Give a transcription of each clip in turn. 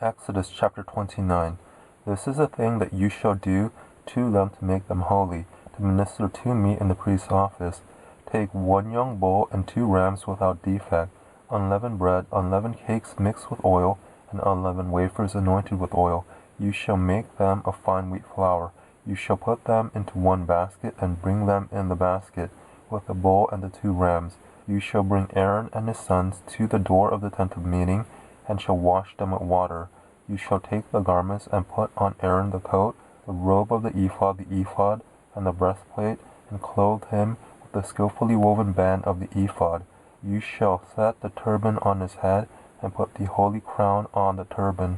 Exodus chapter 29. This is a thing that you shall do to them to make them holy, to minister to me in the priest's office. Take 1 young bull and 2 rams without defect, unleavened bread, unleavened cakes mixed with oil, and unleavened wafers anointed with oil. You shall make them of fine wheat flour. You shall put them into 1 basket, and bring them in the basket, with the bull and the 2 rams. You shall bring Aaron and his sons to the door of the tent of meeting, and shall wash them with water. You shall take the garments, and put on Aaron the coat, the robe of the ephod, and the breastplate, and clothe him with the skillfully woven band of the ephod. You shall set the turban on his head, and put the holy crown on the turban.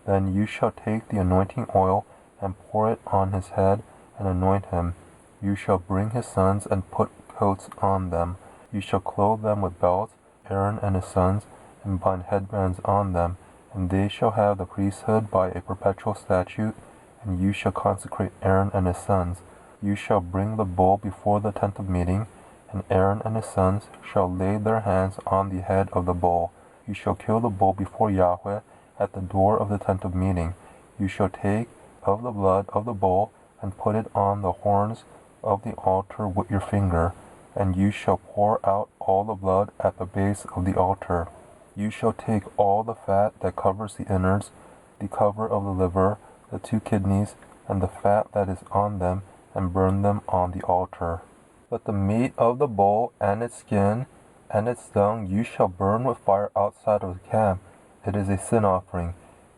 Then you shall take the anointing oil, and pour it on his head, and anoint him. You shall bring his sons, and put coats on them. You shall clothe them with belts, Aaron and his sons, and bind headbands on them, and they shall have the priesthood by a perpetual statute, and you shall consecrate Aaron and his sons. You shall bring the bull before the tent of meeting, and Aaron and his sons shall lay their hands on the head of the bull. You shall kill the bull before Yahweh at the door of the tent of meeting. You shall take of the blood of the bull, and put it on the horns of the altar with your finger, and you shall pour out all the blood at the base of the altar. You shall take all the fat that covers the innards, the cover of the liver, the 2 kidneys, and the fat that is on them, and burn them on the altar. But the meat of the bull and its skin and its dung you shall burn with fire outside of the camp. It is a sin offering.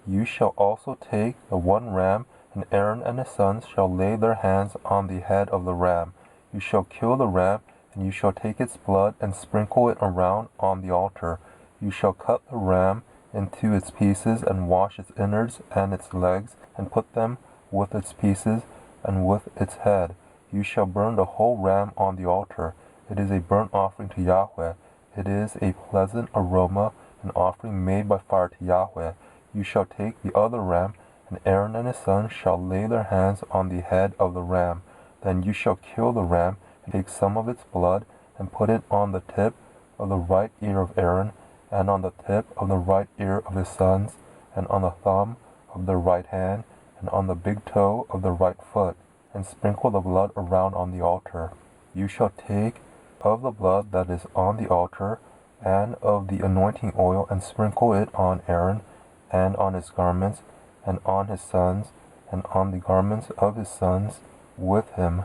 You shall also take the 1 ram, and Aaron and his sons shall lay their hands on the head of the ram. You shall kill the ram, and you shall take its blood and sprinkle it around on the altar. You shall cut the ram into its pieces, and wash its innards and its legs, and put them with its pieces and with its head. You shall burn the whole ram on the altar. It is a burnt offering to Yahweh. It is a pleasant aroma, an offering made by fire to Yahweh. You shall take the other ram, and Aaron and his sons shall lay their hands on the head of the ram. Then you shall kill the ram, and take some of its blood, and put it on the tip of the right ear of Aaron, and on the tip of the right ear of his sons, and on the thumb of their right hand, and on the big toe of the right foot, and sprinkle the blood around on the altar. You shall take of the blood that is on the altar, and of the anointing oil, and sprinkle it on Aaron, and on his garments, and on his sons, and on the garments of his sons with him,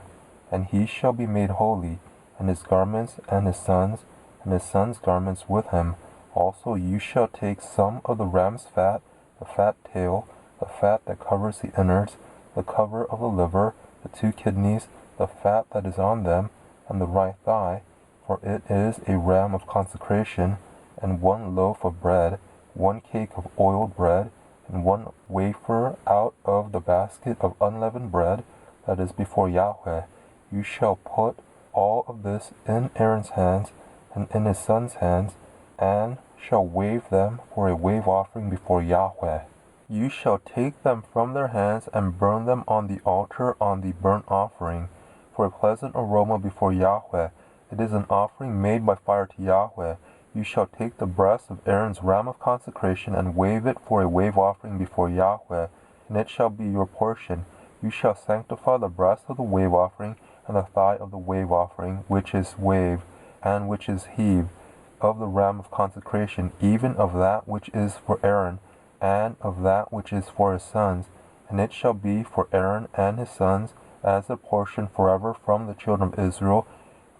and he shall be made holy, and his garments, and his sons' garments with him. Also you shall take some of the ram's fat, the fat tail, the fat that covers the innards, the cover of the liver, the 2 kidneys, the fat that is on them, and the right thigh, for it is a ram of consecration, and 1 loaf of bread, 1 cake of oiled bread, and 1 wafer out of the basket of unleavened bread that is before Yahweh. You shall put all of this in Aaron's hands, and in his sons' hands, and shall wave them for a wave offering before Yahweh. You shall take them from their hands, and burn them on the altar on the burnt offering, for a pleasant aroma before Yahweh. It is an offering made by fire to Yahweh. You shall take the breast of Aaron's ram of consecration, and wave it for a wave offering before Yahweh, and it shall be your portion. You shall sanctify the breast of the wave offering, and the thigh of the wave offering, which is wave, and which is heave, of the ram of consecration, even of that which is for Aaron, and of that which is for his sons. And it shall be for Aaron and his sons as a portion forever from the children of Israel,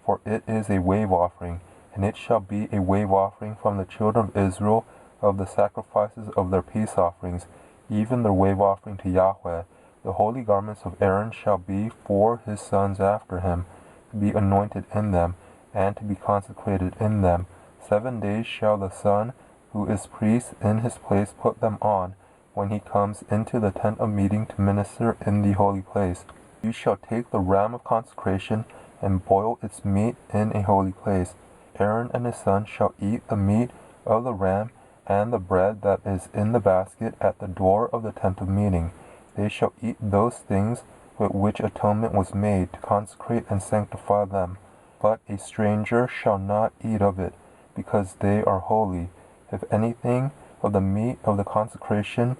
for it is a wave offering. And it shall be a wave offering from the children of Israel of the sacrifices of their peace offerings, even their wave offering to Yahweh. The holy garments of Aaron shall be for his sons after him, to be anointed in them, and to be consecrated in them. 7 days shall the son who is priest in his place put them on, when he comes into the tent of meeting to minister in the holy place. You shall take the ram of consecration, and boil its meat in a holy place. Aaron and his sons shall eat the meat of the ram, and the bread that is in the basket at the door of the tent of meeting. They shall eat those things with which atonement was made, to consecrate and sanctify them. But a stranger shall not eat of it, because they are holy. If anything of the meat of the consecration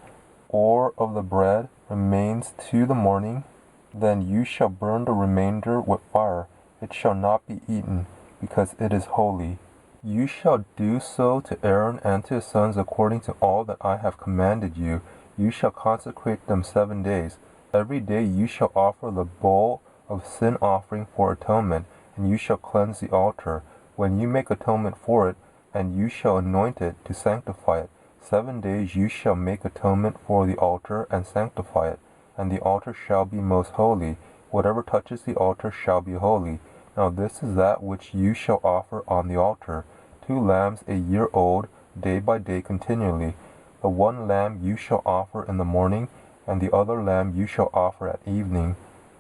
or of the bread remains to the morning, then you shall burn the remainder with fire. It shall not be eaten, because it is holy. You shall do so to Aaron and to his sons according to all that I have commanded you. You shall consecrate them 7 days. Every day you shall offer the bull of sin offering for atonement, and you shall cleanse the altar, when you make atonement for it, and you shall anoint it to sanctify it. 7 days you shall make atonement for the altar and sanctify it, and the altar shall be most holy. Whatever touches the altar shall be holy. Now this is that which you shall offer on the altar: 2 lambs a year old, day by day continually. The one lamb you shall offer in the morning, and the other lamb you shall offer at evening.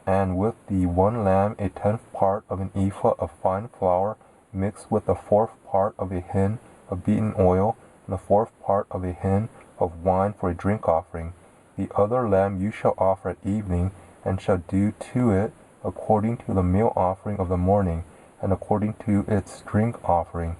And with the one lamb 1/10 part of an ephah of fine flour, mixed with 1/4 part of a hin of beaten oil, and 1/4 part of a hin of wine for a drink offering. The other lamb you shall offer at evening, and shall do to it according to the meal offering of the morning, and according to its drink offering,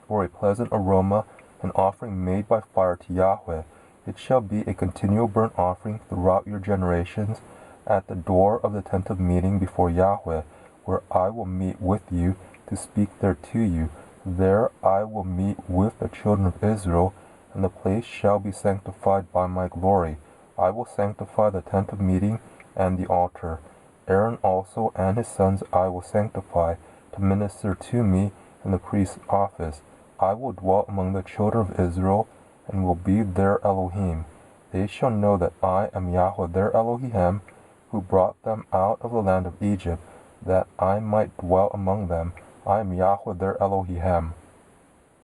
for a pleasant aroma, an offering made by fire to Yahweh. It shall be a continual burnt offering throughout your generations, at the door of the tent of meeting before Yahweh, where I will meet with you to speak there to you. There I will meet with the children of Israel, and the place shall be sanctified by my glory. I will sanctify the tent of meeting and the altar. Aaron also and his sons I will sanctify, to minister to me in the priest's office. I will dwell among the children of Israel, and will be their Elohim. They shall know that I am Yahweh their Elohim, who brought them out of the land of Egypt, that I might dwell among them. I am Yahweh their Elohim.